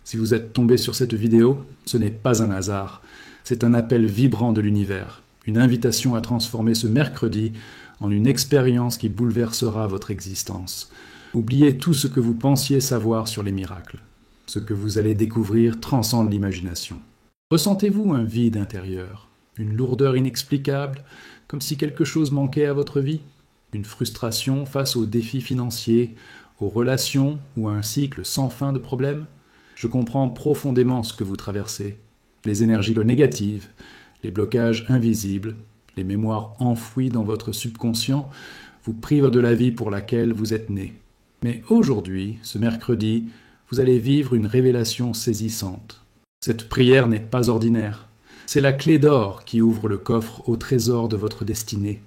Si vous êtes tombé sur cette vidéo, ce n'est pas un hasard. C'est un appel vibrant de l'univers, une invitation à transformer ce mercredi en une expérience qui bouleversera votre existence. Oubliez tout ce que vous pensiez savoir sur les miracles. Ce que vous allez découvrir transcende l'imagination. Ressentez-vous un vide intérieur, une lourdeur inexplicable, comme si quelque chose manquait à votre vie? Une frustration face aux défis financiers, aux relations ou à un cycle sans fin de problèmes? Je comprends profondément ce que vous traversez. Les énergies négatives, les blocages invisibles, les mémoires enfouies dans votre subconscient vous privent de la vie pour laquelle vous êtes né. Mais aujourd'hui, ce mercredi, vous allez vivre une révélation saisissante. Cette prière n'est pas ordinaire. C'est la clé d'or qui ouvre le coffre au trésor de votre destinée.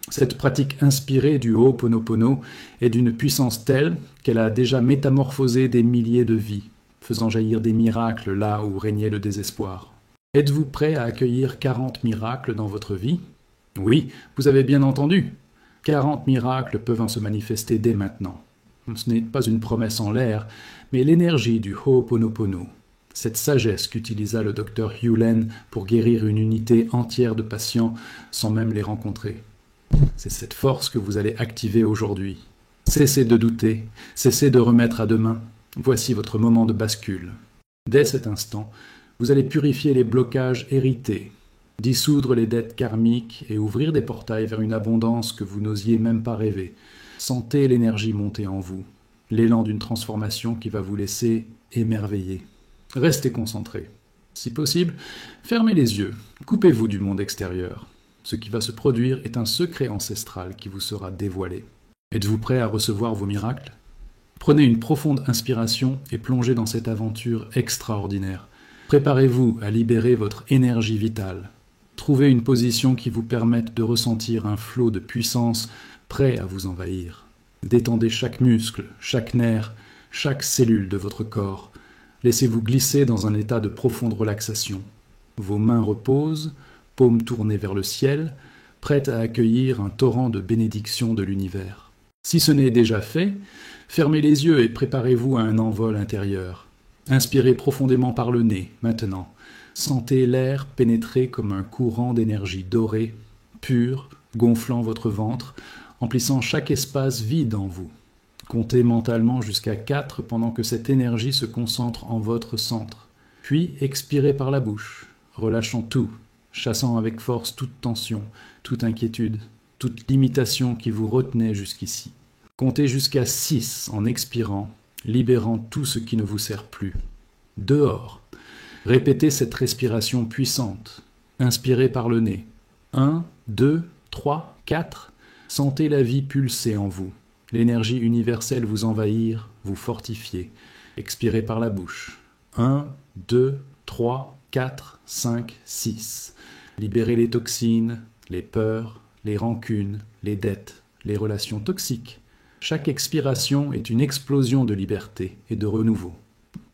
Cette pratique inspirée du Ho'oponopono est d'une puissance telle qu'elle a déjà métamorphosé des milliers de vies, faisant jaillir des miracles là où régnait le désespoir. Êtes-vous prêt à accueillir 40 miracles dans votre vie? Oui, vous avez bien entendu. 40 miracles peuvent se manifester dès maintenant. Ce n'est pas une promesse en l'air, mais l'énergie du Ho'oponopono. Cette sagesse qu'utilisa le docteur Hew Len pour guérir une unité entière de patients sans même les rencontrer. C'est cette force que vous allez activer aujourd'hui. Cessez de douter, cessez de remettre à demain. Voici votre moment de bascule. Dès cet instant, vous allez purifier les blocages hérités, dissoudre les dettes karmiques et ouvrir des portails vers une abondance que vous n'osiez même pas rêver. Sentez l'énergie monter en vous, l'élan d'une transformation qui va vous laisser émerveiller. Restez concentré. Si possible, fermez les yeux, coupez-vous du monde extérieur. Ce qui va se produire est un secret ancestral qui vous sera dévoilé. Êtes-vous prêt à recevoir vos miracles? Prenez une profonde inspiration et plongez dans cette aventure extraordinaire. Préparez-vous à libérer votre énergie vitale. Trouvez une position qui vous permette de ressentir un flot de puissance prêt à vous envahir. Détendez chaque muscle, chaque nerf, chaque cellule de votre corps. Laissez-vous glisser dans un état de profonde relaxation. Vos mains reposent, paumes tournées vers le ciel, prêtes à accueillir un torrent de bénédictions de l'univers. Si ce n'est déjà fait, fermez les yeux et préparez-vous à un envol intérieur. Inspirez profondément par le nez, maintenant. Sentez l'air pénétrer comme un courant d'énergie dorée, pure, gonflant votre ventre, emplissant chaque espace vide en vous. Comptez mentalement jusqu'à 4 pendant que cette énergie se concentre en votre centre. Puis expirez par la bouche, relâchant tout, chassant avec force toute tension, toute inquiétude, toute limitation qui vous retenait jusqu'ici. Comptez jusqu'à 6 en expirant, libérant tout ce qui ne vous sert plus. Dehors. Répétez cette respiration puissante. Inspirez par le nez. 1, 2, 3, 4. Sentez la vie pulser en vous. L'énergie universelle vous envahir, vous fortifier. Expirez par la bouche. 1, 2, 3, 4, 5, 6. Libérez les toxines, les peurs, les rancunes, les dettes, les relations toxiques. Chaque expiration est une explosion de liberté et de renouveau.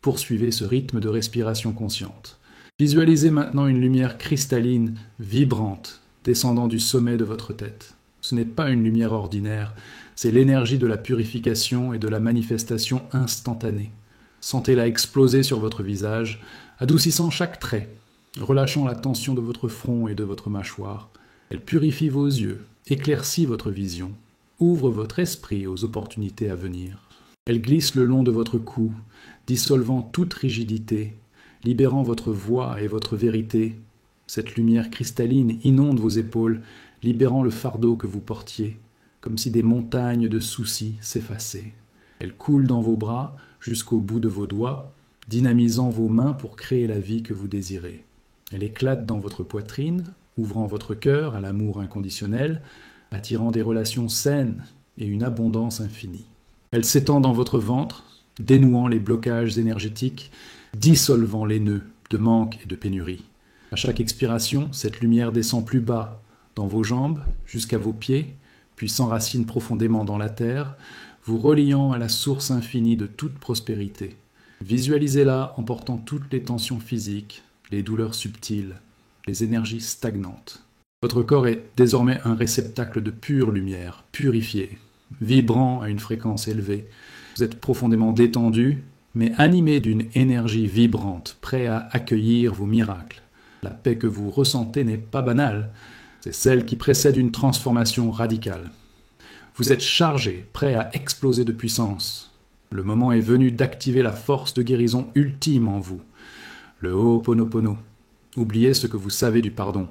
Poursuivez ce rythme de respiration consciente. Visualisez maintenant une lumière cristalline, vibrante, descendant du sommet de votre tête. Ce n'est pas une lumière ordinaire, c'est l'énergie de la purification et de la manifestation instantanée. Sentez-la exploser sur votre visage, adoucissant chaque trait, relâchant la tension de votre front et de votre mâchoire. Elle purifie vos yeux, éclaircit votre vision, ouvre votre esprit aux opportunités à venir. Elle glisse le long de votre cou, dissolvant toute rigidité, libérant votre voix et votre vérité. Cette lumière cristalline inonde vos épaules, libérant le fardeau que vous portiez, comme si des montagnes de soucis s'effaçaient. Elle coule dans vos bras jusqu'au bout de vos doigts, dynamisant vos mains pour créer la vie que vous désirez. Elle éclate dans votre poitrine, ouvrant votre cœur à l'amour inconditionnel, attirant des relations saines et une abondance infinie. Elle s'étend dans votre ventre, dénouant les blocages énergétiques, dissolvant les nœuds de manque et de pénurie. À chaque expiration, cette lumière descend plus bas, dans vos jambes, jusqu'à vos pieds, puis s'enracine profondément dans la terre, vous reliant à la source infinie de toute prospérité. Visualisez-la en portant toutes les tensions physiques, les douleurs subtiles, les énergies stagnantes. Votre corps est désormais un réceptacle de pure lumière, purifié, vibrant à une fréquence élevée. Vous êtes profondément détendu, mais animé d'une énergie vibrante, prêt à accueillir vos miracles. La paix que vous ressentez n'est pas banale, c'est celle qui précède une transformation radicale. Vous êtes chargé, prêt à exploser de puissance. Le moment est venu d'activer la force de guérison ultime en vous, le Ho'oponopono. Oubliez ce que vous savez du pardon.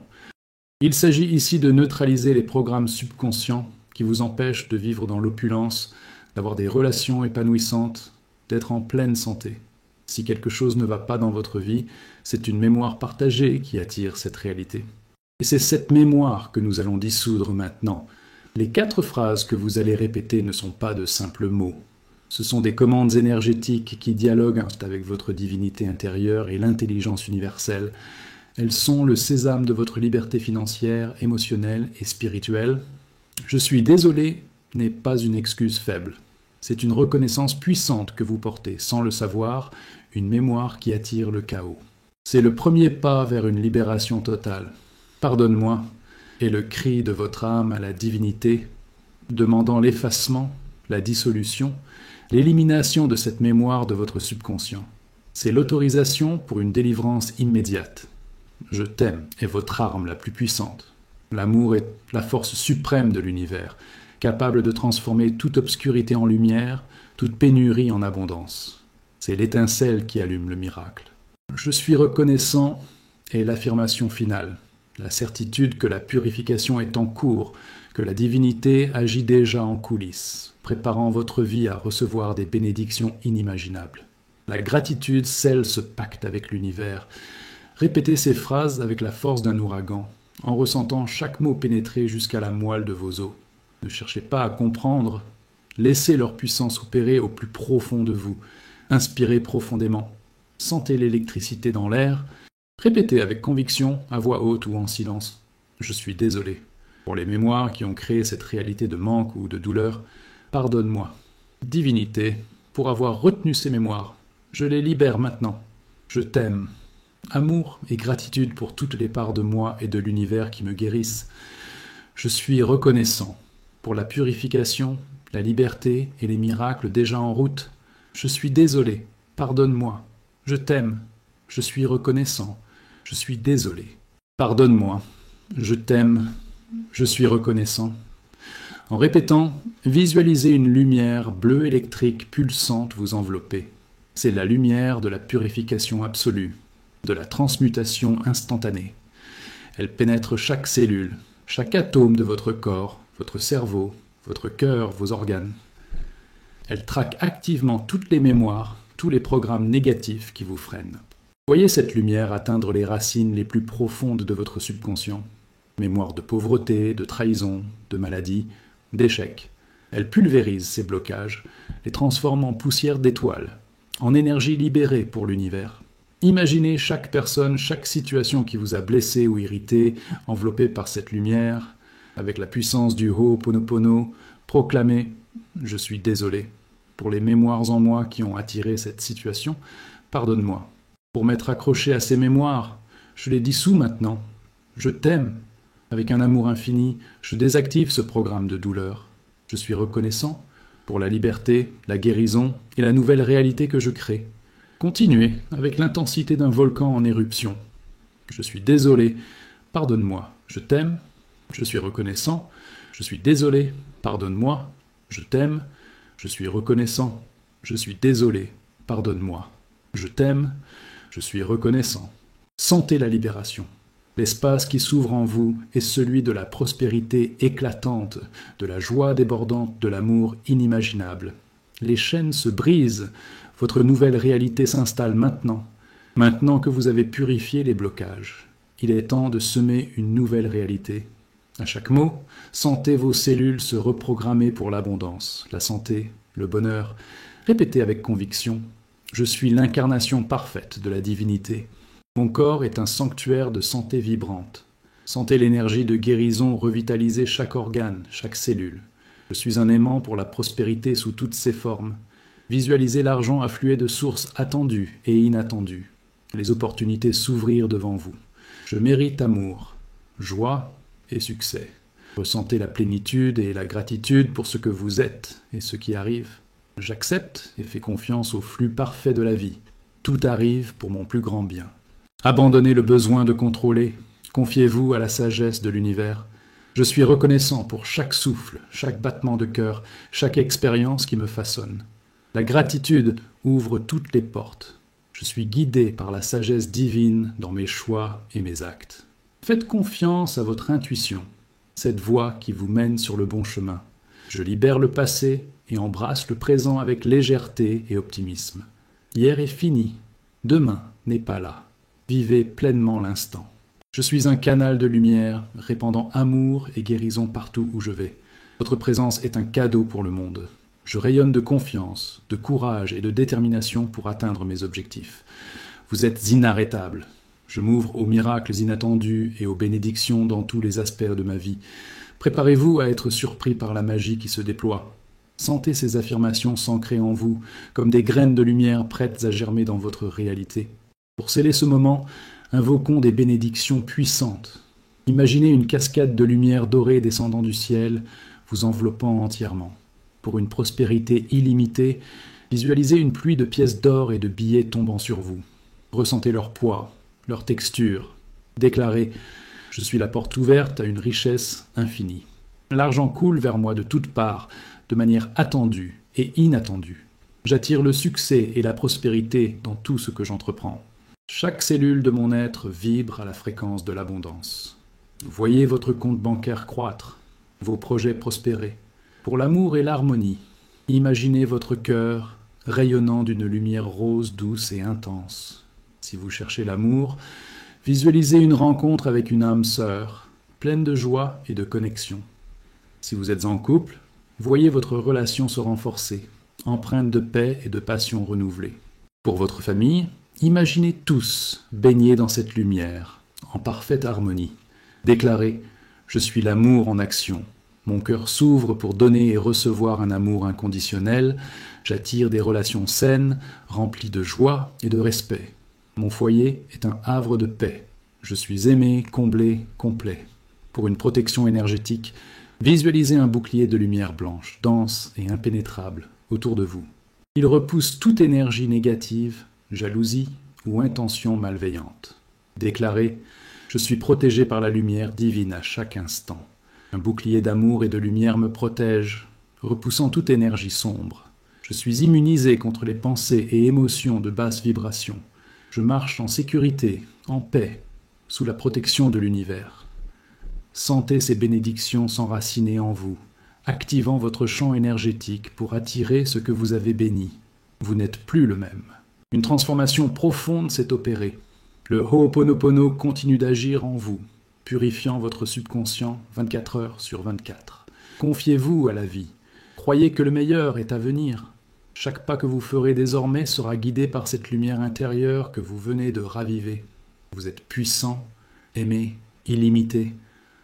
Il s'agit ici de neutraliser les programmes subconscients qui vous empêchent de vivre dans l'opulence, d'avoir des relations épanouissantes, d'être en pleine santé. Si quelque chose ne va pas dans votre vie, c'est une mémoire partagée qui attire cette réalité. Et c'est cette mémoire que nous allons dissoudre maintenant. Les 4 phrases que vous allez répéter ne sont pas de simples mots. Ce sont des commandes énergétiques qui dialoguent avec votre divinité intérieure et l'intelligence universelle. Elles sont le sésame de votre liberté financière, émotionnelle et spirituelle. « Je suis désolé » n'est pas une excuse faible. C'est une reconnaissance puissante que vous portez, sans le savoir, une mémoire qui attire le chaos. C'est le premier pas vers une libération totale. « Pardonne-moi » est le cri de votre âme à la divinité, demandant l'effacement, la dissolution, l'élimination de cette mémoire de votre subconscient. C'est l'autorisation pour une délivrance immédiate. Je t'aime est votre arme la plus puissante. L'amour est la force suprême de l'univers, capable de transformer toute obscurité en lumière, toute pénurie en abondance. C'est l'étincelle qui allume le miracle. Je suis reconnaissant est l'affirmation finale, la certitude que la purification est en cours, que la divinité agit déjà en coulisses, préparant votre vie à recevoir des bénédictions inimaginables. La gratitude scelle ce pacte avec l'univers. Répétez ces phrases avec la force d'un ouragan, en ressentant chaque mot pénétrer jusqu'à la moelle de vos os. Ne cherchez pas à comprendre, laissez leur puissance opérer au plus profond de vous. Inspirez profondément, sentez l'électricité dans l'air, répétez avec conviction, à voix haute ou en silence. Je suis désolé. Pour les mémoires qui ont créé cette réalité de manque ou de douleur, pardonne-moi. Divinité, pour avoir retenu ces mémoires, je les libère maintenant. Je t'aime. Amour et gratitude pour toutes les parts de moi et de l'univers qui me guérissent. Je suis reconnaissant pour la purification, la liberté et les miracles déjà en route. Je suis désolé, pardonne-moi. Je t'aime, je suis reconnaissant, je suis désolé. Pardonne-moi, je t'aime, je suis reconnaissant. En répétant, visualisez une lumière bleue électrique pulsante vous envelopper. C'est la lumière de la purification absolue, de la transmutation instantanée. Elle pénètre chaque cellule, chaque atome de votre corps, votre cerveau, votre cœur, vos organes. Elle traque activement toutes les mémoires, tous les programmes négatifs qui vous freinent. Voyez cette lumière atteindre les racines les plus profondes de votre subconscient. Mémoire de pauvreté, de trahison, de maladie, d'échec. Elle pulvérise ces blocages, les transforme en poussière d'étoiles, en énergie libérée pour l'univers. Imaginez chaque personne, chaque situation qui vous a blessé ou irrité, enveloppée par cette lumière, avec la puissance du Ho'oponopono, proclamez « Je suis désolé » pour les mémoires en moi qui ont attiré cette situation, pardonne-moi. Pour m'être accroché à ces mémoires, je les dissous maintenant. Je t'aime. Avec un amour infini, je désactive ce programme de douleur. Je suis reconnaissant pour la liberté, la guérison et la nouvelle réalité que je crée. Continuez avec l'intensité d'un volcan en éruption. Je suis désolé, pardonne-moi. Je t'aime, je suis reconnaissant. Je suis désolé, pardonne-moi. Je t'aime, je suis reconnaissant. Je suis désolé, pardonne-moi. Je t'aime, je suis reconnaissant. Sentez la libération. L'espace qui s'ouvre en vous est celui de la prospérité éclatante, de la joie débordante, de l'amour inimaginable. Les chaînes se brisent, votre nouvelle réalité s'installe maintenant, maintenant que vous avez purifié les blocages. Il est temps de semer une nouvelle réalité. À chaque mot, sentez vos cellules se reprogrammer pour l'abondance, la santé, le bonheur. Répétez avec conviction « Je suis l'incarnation parfaite de la divinité ». Mon corps est un sanctuaire de santé vibrante. Sentez l'énergie de guérison revitaliser chaque organe, chaque cellule. Je suis un aimant pour la prospérité sous toutes ses formes. Visualisez l'argent affluer de sources attendues et inattendues. Les opportunités s'ouvrir devant vous. Je mérite amour, joie et succès. Ressentez la plénitude et la gratitude pour ce que vous êtes et ce qui arrive. J'accepte et fais confiance au flux parfait de la vie. Tout arrive pour mon plus grand bien. Abandonnez le besoin de contrôler. Confiez-vous à la sagesse de l'univers. Je suis reconnaissant pour chaque souffle, chaque battement de cœur, chaque expérience qui me façonne. La gratitude ouvre toutes les portes. Je suis guidé par la sagesse divine dans mes choix et mes actes. Faites confiance à votre intuition, cette voie qui vous mène sur le bon chemin. Je libère le passé et embrasse le présent avec légèreté et optimisme. Hier est fini, demain n'est pas là. Vivez pleinement l'instant. Je suis un canal de lumière, répandant amour et guérison partout où je vais. Votre présence est un cadeau pour le monde. Je rayonne de confiance, de courage et de détermination pour atteindre mes objectifs. Vous êtes inarrêtable. Je m'ouvre aux miracles inattendus et aux bénédictions dans tous les aspects de ma vie. Préparez-vous à être surpris par la magie qui se déploie. Sentez ces affirmations s'ancrer en vous, comme des graines de lumière prêtes à germer dans votre réalité. Pour sceller ce moment, invoquons des bénédictions puissantes. Imaginez une cascade de lumière dorée descendant du ciel, vous enveloppant entièrement. Pour une prospérité illimitée, visualisez une pluie de pièces d'or et de billets tombant sur vous. Ressentez leur poids, leur texture. Déclarez « Je suis la porte ouverte à une richesse infinie ». L'argent coule vers moi de toutes parts, de manière attendue et inattendue. J'attire le succès et la prospérité dans tout ce que j'entreprends. Chaque cellule de mon être vibre à la fréquence de l'abondance. Voyez votre compte bancaire croître, vos projets prospérer. Pour l'amour et l'harmonie, imaginez votre cœur rayonnant d'une lumière rose douce et intense. Si vous cherchez l'amour, visualisez une rencontre avec une âme sœur, pleine de joie et de connexion. Si vous êtes en couple, voyez votre relation se renforcer, empreinte de paix et de passion renouvelée. Pour votre famille, imaginez tous baignés dans cette lumière, en parfaite harmonie. Déclarez « Je suis l'amour en action ». Mon cœur s'ouvre pour donner et recevoir un amour inconditionnel. J'attire des relations saines, remplies de joie et de respect. Mon foyer est un havre de paix. Je suis aimé, comblé, complet. Pour une protection énergétique, visualisez un bouclier de lumière blanche, dense et impénétrable, autour de vous. Il repousse toute énergie négative, jalousie ou intention malveillante. Déclarez « Je suis protégé par la lumière divine à chaque instant. Un bouclier d'amour et de lumière me protège, repoussant toute énergie sombre. Je suis immunisé contre les pensées et émotions de basse vibration. Je marche en sécurité, en paix, sous la protection de l'univers. Sentez ces bénédictions s'enraciner en vous, activant votre champ énergétique pour attirer ce que vous avez béni. Vous n'êtes plus le même. Une transformation profonde s'est opérée. Le Ho'oponopono continue d'agir en vous, purifiant votre subconscient 24 heures sur 24. Confiez-vous à la vie. Croyez que le meilleur est à venir. Chaque pas que vous ferez désormais sera guidé par cette lumière intérieure que vous venez de raviver. Vous êtes puissant, aimé, illimité.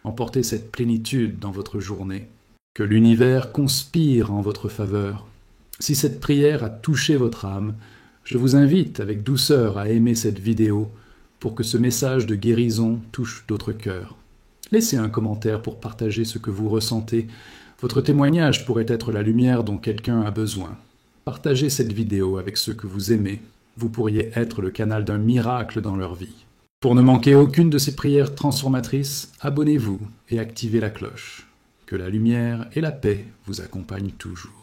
Emportez cette plénitude dans votre journée. Que l'univers conspire en votre faveur. Si cette prière a touché votre âme, je vous invite avec douceur à aimer cette vidéo pour que ce message de guérison touche d'autres cœurs. Laissez un commentaire pour partager ce que vous ressentez. Votre témoignage pourrait être la lumière dont quelqu'un a besoin. Partagez cette vidéo avec ceux que vous aimez. Vous pourriez être le canal d'un miracle dans leur vie. Pour ne manquer aucune de ces prières transformatrices, abonnez-vous et activez la cloche. Que la lumière et la paix vous accompagnent toujours.